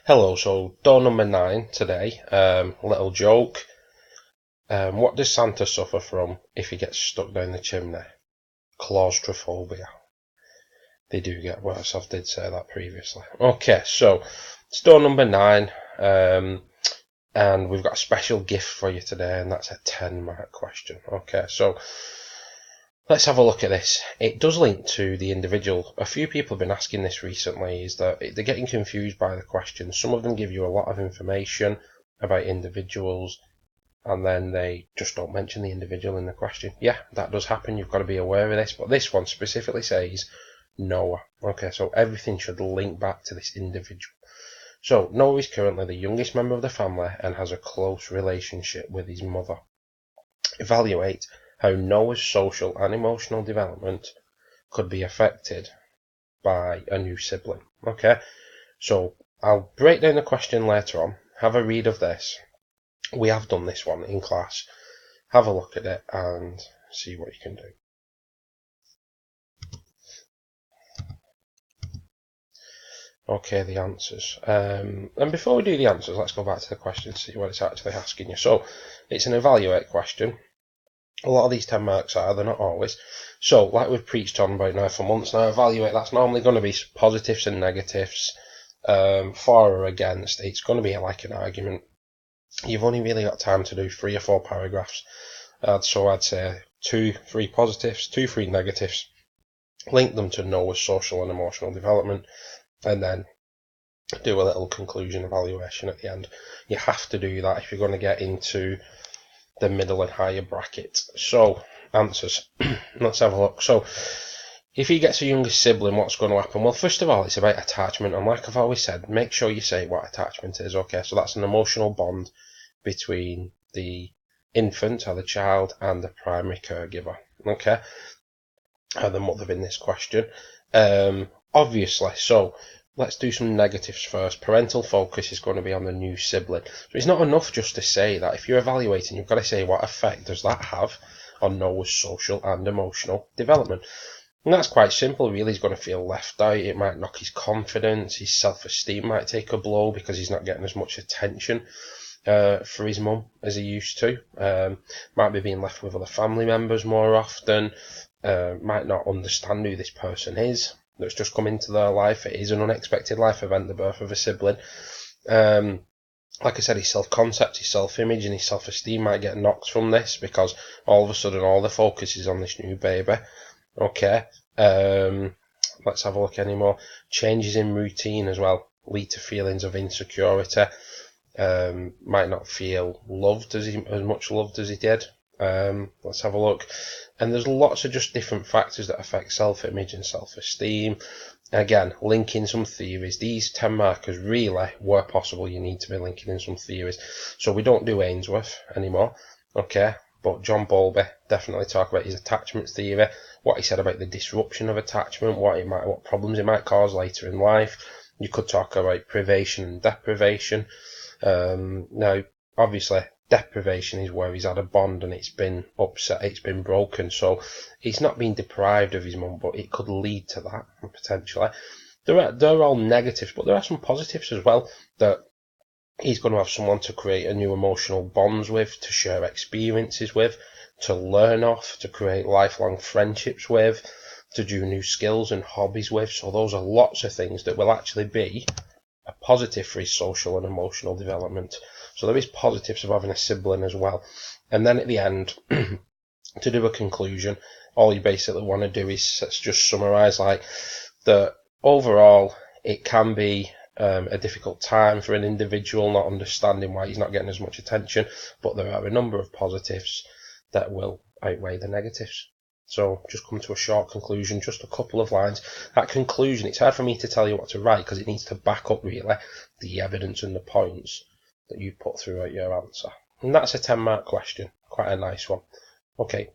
Hello, so door number 9 today. Little joke. What does Santa suffer from if he gets stuck down the chimney? Claustrophobia. They do get worse, I did say that previously. Okay, so it's door number 9, and we've got a special gift for you today, and that's a 10-mark question. Okay, so let's have a look at this. It does link to the individual. A few people have been asking this recently, is that they're getting confused by the questions. Some of them give you a lot of information about individuals, and then they just don't mention the individual in the question. Yeah, that does happen. You've got to be aware of this. But this one specifically says Noah. Okay, so everything should link back to this individual. So Noah is currently the youngest member of the family and has a close relationship with his mother. Evaluate how Noah's social and emotional development could be affected by a new sibling. Okay, so I'll break down the question later on. Have a read of this. We have done this one in class. Have a look at it and see what you can do. Okay, the answers. And before we do the answers, let's go back to the question to see what it's actually asking you. So, it's an evaluate question. A lot of these 10 marks are, they're not always. So, like we've preached on about now for months now, evaluate, that's normally going to be positives and negatives, for or against. It's going to be like an argument. You've only really got time to do 3 or 4 paragraphs. So I'd say 2, 3 positives, 2, 3 negatives. Link them to Noah's social and emotional development, and then do a little conclusion evaluation at the end. You have to do that if you're going to get into the middle and higher bracket. So, answers. Let's have a look. So, if he gets a younger sibling, what's going to happen? Well, first of all, it's about attachment. And like I've always said, make sure you say what attachment is. Okay, so that's an emotional bond between the infant or the child and the primary caregiver. Okay, the mother in this question. Obviously, so let's do some negatives first. Parental focus is going to be on the new sibling. So it's not enough just to say that. If you're evaluating, you've got to say what effect does that have on Noah's social and emotional development. And that's quite simple, really. He's going to feel left out. It might knock his confidence. His self-esteem might take a blow because he's not getting as much attention for his mum as he used to. Might be being left with other family members more often. Might not understand who this person is that's just come into their life. It is an unexpected life event, the birth of a sibling. Like I said, his self-concept, his self-image and his self-esteem might get knocked from this because all of a sudden all the focus is on this new baby. Okay, let's have a look anymore. Changes in routine as well lead to feelings of insecurity. Might not feel loved as much loved as he did. Let's have a look. And there's lots of just different factors that affect self-image and self-esteem. Again, linking some theories. These 10 markers really, where possible, you need to be linking in some theories. So we don't do Ainsworth anymore, okay? But John Bowlby definitely talk about his attachment theory, what he said about the disruption of attachment, what problems it might cause later in life. You could talk about privation and deprivation. Now, obviously, deprivation is where he's had a bond and it's been upset, it's been broken. So he's not been deprived of his mum, but it could lead to that potentially. They're all negatives, but there are some positives as well, that he's going to have someone to create a new emotional bonds with, to share experiences with, to learn off, to create lifelong friendships with, to do new skills and hobbies with. So those are lots of things that will actually be a positive for his social and emotional development. So there is positives of having a sibling as well. And then at the end, to do a conclusion, all you basically want to do is just summarise like that overall it can be a difficult time for an individual, not understanding why he's not getting as much attention, but there are a number of positives that will outweigh the negatives. So just come to a short conclusion, just a couple of lines. That conclusion, it's hard for me to tell you what to write because it needs to back up really the evidence and the points that you put throughout your answer. And that's a 10-mark question, quite a nice one. Okay,